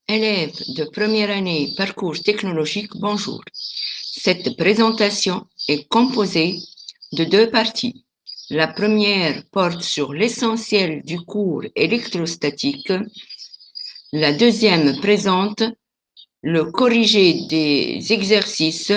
Élèves de première année parcours technologique, bonjour. Cette présentation est composée de deux parties. La première porte sur l'essentiel du cours électrostatique. La deuxième présente le corrigé des exercices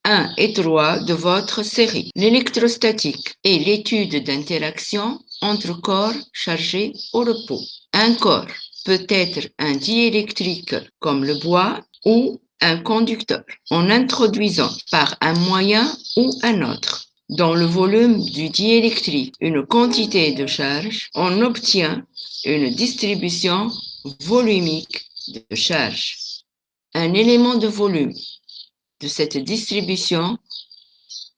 1 et 3 de votre série. L'électrostatique est l'étude d'interaction entre corps chargés au repos. Un corps peut être un diélectrique comme le bois ou un conducteur, en introduisant par un moyen ou un autre dans le volume du diélectrique une quantité de charge, on obtient une distribution volumique de charge. Un élément de volume de cette distribution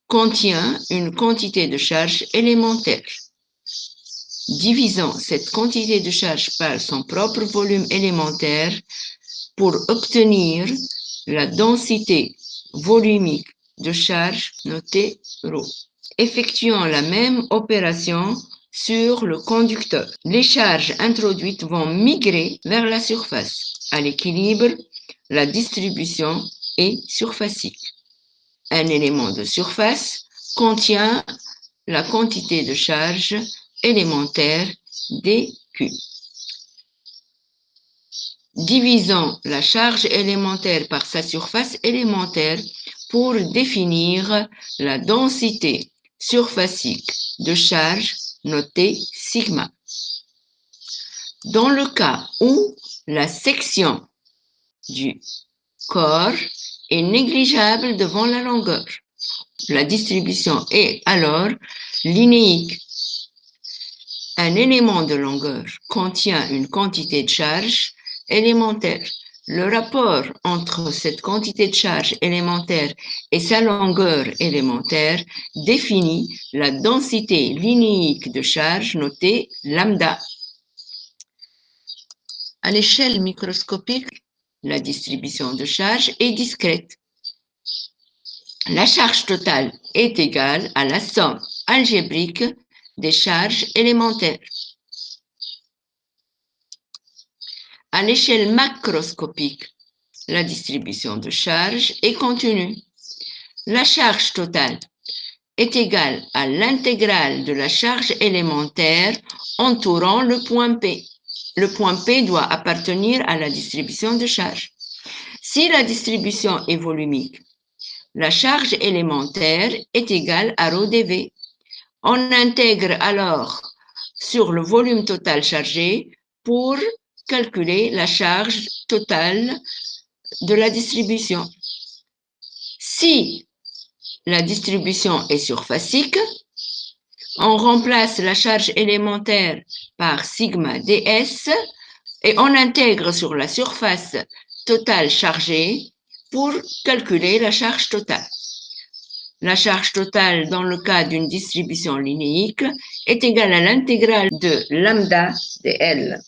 contient une quantité de charge élémentaire. Divisons cette quantité de charge par son propre volume élémentaire pour obtenir la densité volumique de charge notée ρ. Effectuons la même opération sur le conducteur. Les charges introduites vont migrer vers la surface. À l'équilibre, la distribution est surfacique. Un élément de surface contient la quantité de charge élémentaire dQ. Divisons la charge élémentaire par sa surface élémentaire pour définir la densité surfacique de charge notée sigma. Dans le cas où la section du corps est négligeable devant la longueur, la distribution est alors linéique. Un élément de longueur contient une quantité de charge élémentaire. Le rapport entre cette quantité de charge élémentaire et sa longueur élémentaire définit la densité linéique de charge notée lambda. À l'échelle microscopique, la distribution de charge est discrète. La charge totale est égale à la somme algébrique des charges élémentaires. À l'échelle macroscopique, la distribution de charge est continue. La charge totale est égale à l'intégrale de la charge élémentaire entourant le point P. Le point P doit appartenir à la distribution de charge. Si la distribution est volumique, la charge élémentaire est égale à ρ dV. On intègre alors sur le volume total chargé pour calculer la charge totale de la distribution. Si la distribution est surfacique, on remplace la charge élémentaire par sigma ds et on intègre sur la surface totale chargée pour calculer la charge totale. La charge totale dans le cas d'une distribution linéique est égale à l'intégrale de lambda dL.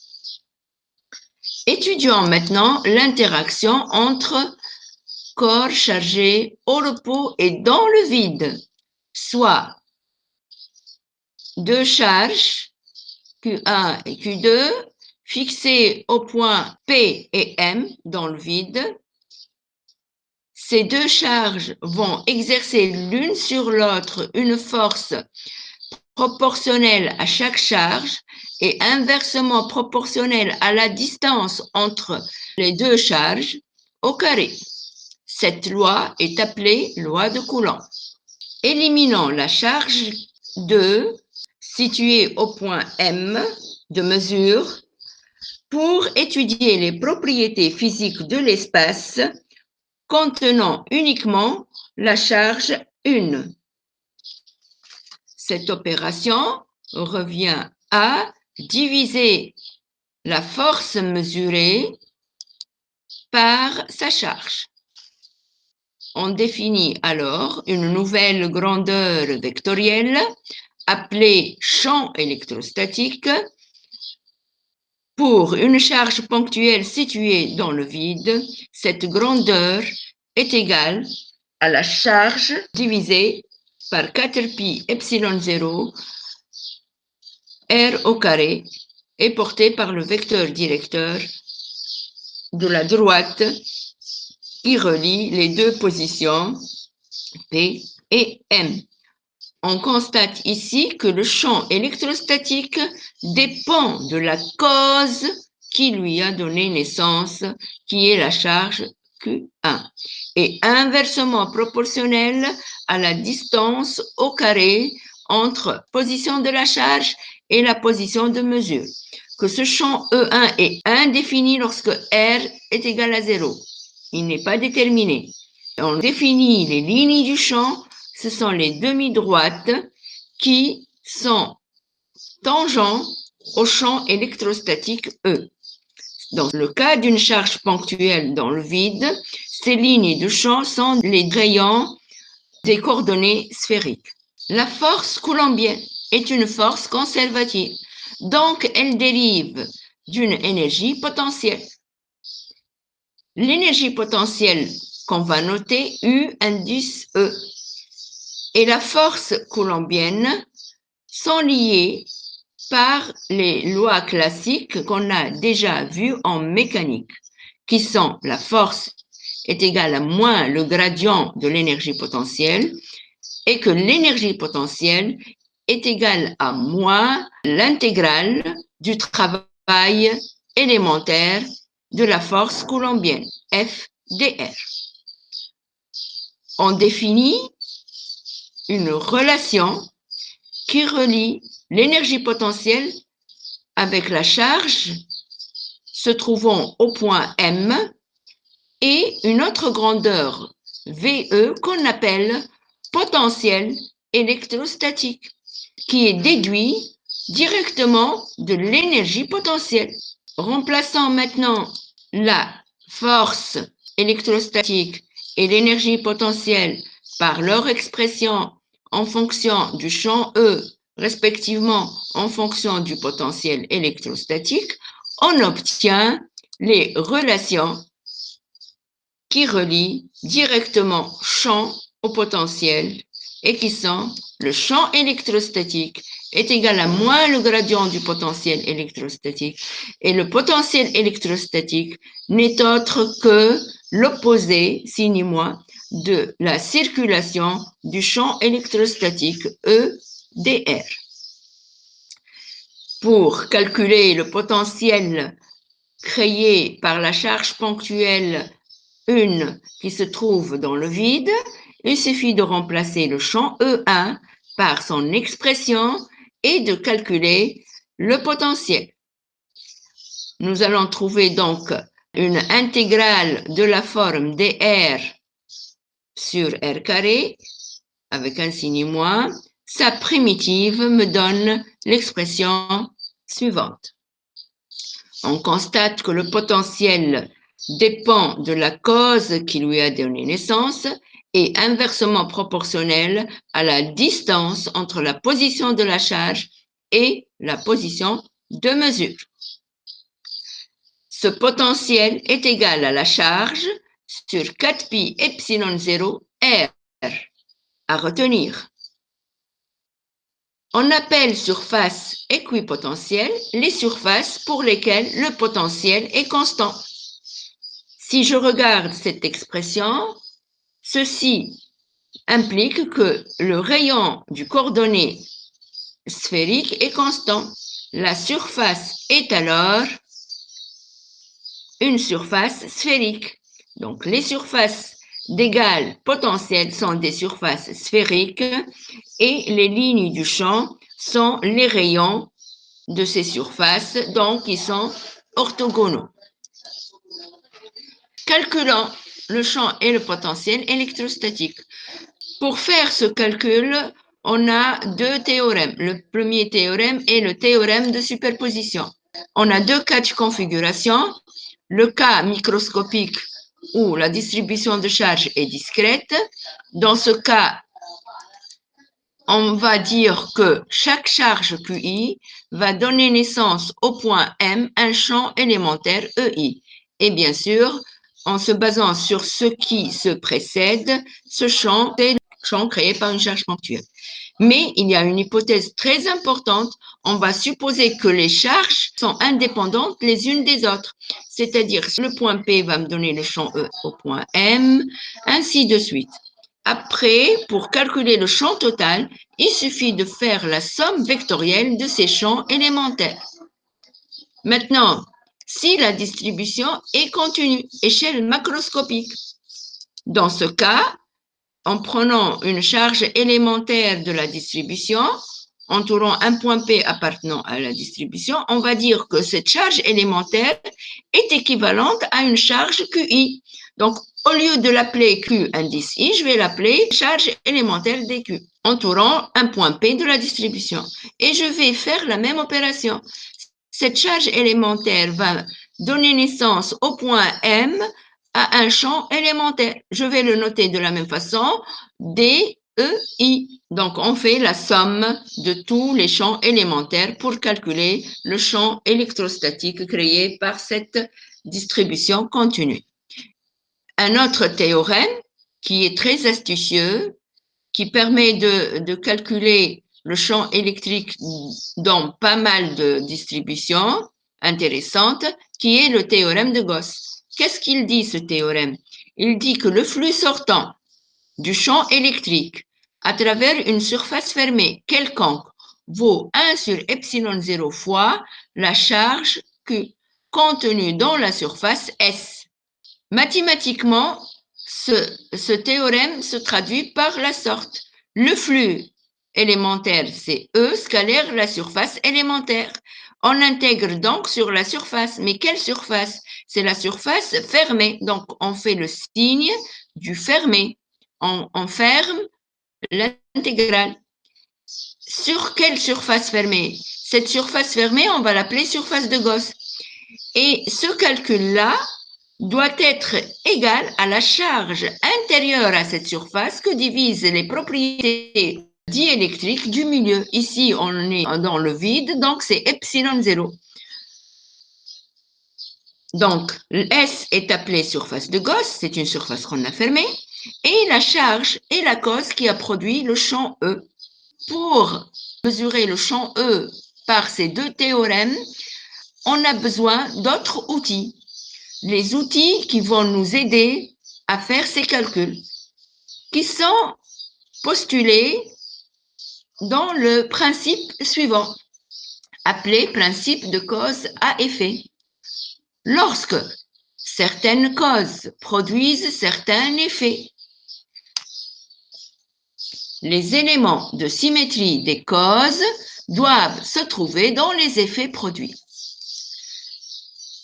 Étudions maintenant l'interaction entre corps chargé au repos et dans le vide, soit deux charges, Q1 et Q2, fixées au point P et M dans le vide. Ces deux charges vont exercer l'une sur l'autre une force proportionnelle à chaque charge et inversement proportionnelle à la distance entre les deux charges au carré. Cette loi est appelée loi de Coulomb. Éliminons la charge 2 située au point M de mesure pour étudier les propriétés physiques de l'espace contenant uniquement la charge 1. Cette opération revient à diviser la force mesurée par sa charge. On définit alors une nouvelle grandeur vectorielle appelée champ électrostatique pour une charge ponctuelle située dans le vide. Cette grandeur est égale à la charge divisée par 4pi epsilon 0 r au carré est portée par le vecteur directeur de la droite qui relie les deux positions P et M. On constate ici que le champ électrostatique dépend de la cause qui lui a donné naissance, qui est la charge Q1, et inversement proportionnel à la distance au carré entre position de la charge et la position de mesure. Que ce champ E1 est indéfini lorsque R est égal à 0. Il n'est pas déterminé. On définit les lignes du champ, ce sont les demi-droites qui sont tangents au champ électrostatique E. Dans le cas d'une charge ponctuelle dans le vide, ces lignes de champ sont les rayons des coordonnées sphériques. La force coulombienne est une force conservative, donc elle dérive d'une énergie potentielle. L'énergie potentielle qu'on va noter, U indice E, et la force coulombienne sont liées par les lois classiques qu'on a déjà vues en mécanique, qui sont la force est égale à moins le gradient de l'énergie potentielle et que l'énergie potentielle est égale à moins l'intégrale du travail élémentaire de la force coulombienne, F dr. On définit une relation qui relie l'énergie potentielle avec la charge se trouvant au point M et une autre grandeur VE qu'on appelle potentiel électrostatique, qui est déduit directement de l'énergie potentielle. Remplaçant maintenant la force électrostatique et l'énergie potentielle par leur expression en fonction du champ E, respectivement en fonction du potentiel électrostatique, on obtient les relations qui relient directement champ au potentiel et qui sont le champ électrostatique est égal à moins le gradient du potentiel électrostatique et le potentiel électrostatique n'est autre que l'opposé, signe moi, de la circulation du champ électrostatique E dr. Pour calculer le potentiel créé par la charge ponctuelle 1 qui se trouve dans le vide, il suffit de remplacer le champ E1 par son expression et de calculer le potentiel. Nous allons trouver donc une intégrale de la forme dr sur r carré avec un signe moins. Sa primitive me donne l'expression suivante. On constate que le potentiel dépend de la cause qui lui a donné naissance et inversement proportionnel à la distance entre la position de la charge et la position de mesure. Ce potentiel est égal à la charge sur 4pi epsilon 0 R. À retenir. On appelle surface équipotentielle les surfaces pour lesquelles le potentiel est constant. Si je regarde cette expression, ceci implique que le rayon du coordonné sphérique est constant. La surface est alors une surface sphérique. Donc, les surfaces d'égal potentiel sont des surfaces sphériques et les lignes du champ sont les rayons de ces surfaces, donc ils sont orthogonaux. Calculons le champ et le potentiel électrostatique. Pour faire ce calcul, on a deux théorèmes. Le premier théorème est le théorème de superposition. On a deux cas de configuration. Le cas microscopique où la distribution de charge est discrète. Dans ce cas, on va dire que chaque charge QI va donner naissance au point M un champ élémentaire EI. Et bien sûr, en se basant sur ce qui se précède, ce champ est champ créé par une charge ponctuelle. Mais il y a une hypothèse très importante. On va supposer que les charges sont indépendantes les unes des autres. C'est-à-dire, le point P va me donner le champ E au point M, ainsi de suite. Après, pour calculer le champ total, il suffit de faire la somme vectorielle de ces champs élémentaires. Maintenant, si la distribution est continue, échelle macroscopique, dans ce cas, en prenant une charge élémentaire de la distribution, entourant un point P appartenant à la distribution, on va dire que cette charge élémentaire est équivalente à une charge QI. Donc, au lieu de l'appeler Q indice I, je vais l'appeler charge élémentaire dQ, entourant un point P de la distribution. Et je vais faire la même opération. Cette charge élémentaire va donner naissance au point M à un champ élémentaire. Je vais le noter de la même façon, D, E, I. Donc, on fait la somme de tous les champs élémentaires pour calculer le champ électrostatique créé par cette distribution continue. Un autre théorème qui est très astucieux, qui permet de calculer le champ électrique dans pas mal de distributions intéressantes, qui est le théorème de Gauss. Qu'est-ce qu'il dit, ce théorème? Il dit que le flux sortant du champ électrique à travers une surface fermée quelconque vaut 1 sur epsilon 0 fois la charge Q contenue dans la surface S. Mathématiquement, ce théorème se traduit par la sorte. Le flux élémentaire, c'est E, scalaire la surface élémentaire. On intègre donc sur la surface. Mais quelle surface? C'est la surface fermée. Donc, on fait le signe du fermé. On ferme l'intégrale. Sur quelle surface fermée? Cette surface fermée, on va l'appeler surface de Gauss. Et ce calcul-là doit être égal à la charge intérieure à cette surface que divisent les propriétés diélectriques du milieu. Ici, on est dans le vide, donc c'est epsilon 0. Donc, S est appelée surface de Gauss, c'est une surface qu'on a fermée, et la charge est la cause qui a produit le champ E. Pour mesurer le champ E par ces deux théorèmes, on a besoin d'autres outils. Les outils qui vont nous aider à faire ces calculs, qui sont postulés dans le principe suivant, appelé principe de cause à effet. Lorsque certaines causes produisent certains effets, les éléments de symétrie des causes doivent se trouver dans les effets produits.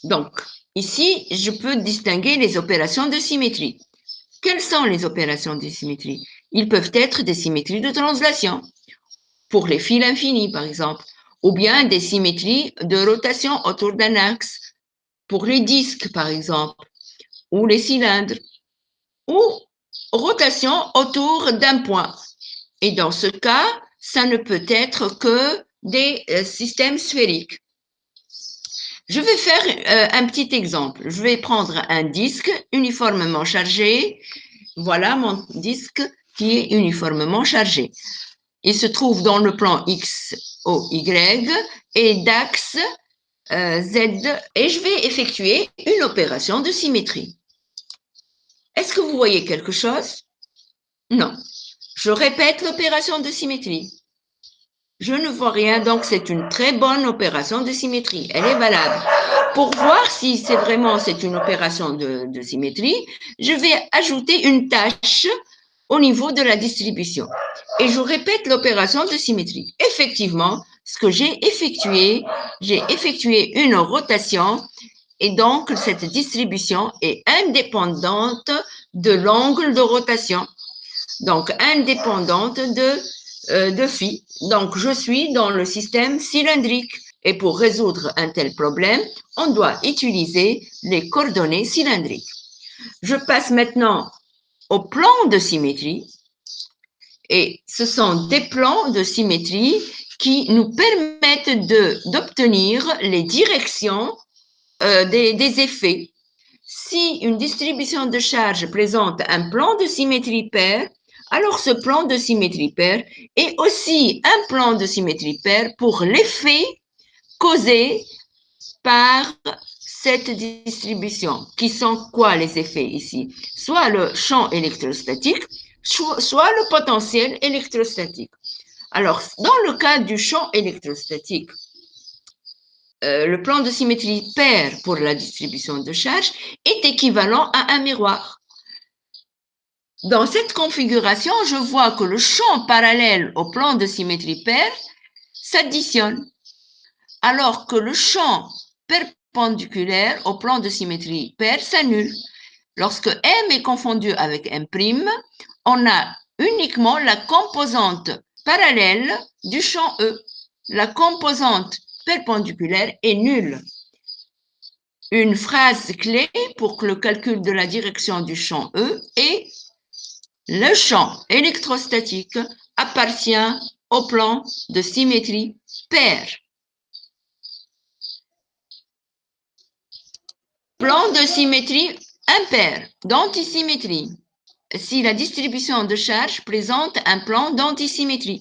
Donc, ici, je peux distinguer les opérations de symétrie. Quelles sont les opérations de symétrie? Ils peuvent être des symétries de translation, pour les fils infinis, par exemple, ou bien des symétries de rotation autour d'un axe, pour les disques, par exemple, ou les cylindres, ou rotation autour d'un point. Et dans ce cas, ça ne peut être que des systèmes sphériques. Je vais faire un petit exemple. Je vais prendre un disque uniformément chargé. Voilà mon disque qui est uniformément chargé. Il se trouve dans le plan X, O, Y et d'axe Z. Et je vais effectuer une opération de symétrie. Est-ce que vous voyez quelque chose? Non. Je répète l'opération de symétrie. Je ne vois rien, donc c'est une très bonne opération de symétrie. Elle est valable. Pour voir si c'est vraiment une opération de symétrie, je vais ajouter une tâche au niveau de la distribution. Et je répète l'opération de symétrie. Effectivement, ce que j'ai effectué une rotation et donc cette distribution est indépendante de l'angle de rotation. Donc, indépendante de phi. Donc, je suis dans le système cylindrique. Et pour résoudre un tel problème, on doit utiliser les coordonnées cylindriques. Je passe maintenant au plan de symétrie. Et ce sont des plans de symétrie qui nous permettent d'obtenir les directions des effets. Si une distribution de charge présente un plan de symétrie paire, Alors, ce plan de symétrie paire est aussi un plan de symétrie paire pour l'effet causé par cette distribution. Qui sont quoi les effets ici? Soit le champ électrostatique, soit le potentiel électrostatique. Alors, dans le cas du champ électrostatique, le plan de symétrie paire pour la distribution de charge est équivalent à un miroir. Dans cette configuration, je vois que le champ parallèle au plan de symétrie paire s'additionne, alors que le champ perpendiculaire au plan de symétrie paire s'annule. Lorsque M est confondu avec M', on a uniquement la composante parallèle du champ E. La composante perpendiculaire est nulle. Une phrase clé pour le calcul de la direction du champ E est le champ électrostatique appartient au plan de symétrie paire. Plan de symétrie impair, d'antisymétrie. Si la distribution de charge présente un plan d'antisymétrie.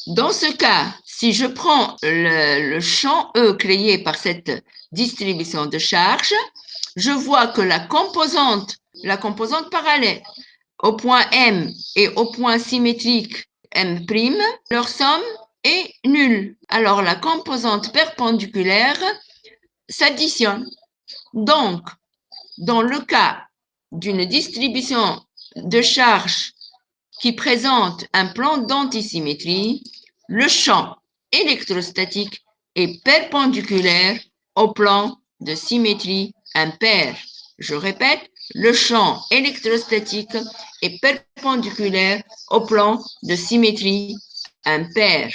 Dans ce cas, si je prends le champ E créé par cette distribution de charge, je vois que la composante parallèle au point M et au point symétrique M', leur somme est nulle. Alors la composante perpendiculaire s'additionne. Donc, dans le cas d'une distribution de charge qui présente un plan d'antisymétrie, le champ électrostatique est perpendiculaire au plan de symétrie impair. Je répète, le champ électrostatique est perpendiculaire au plan de symétrie impair.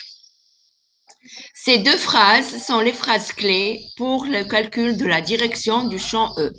Ces deux phrases sont les phrases clés pour le calcul de la direction du champ E.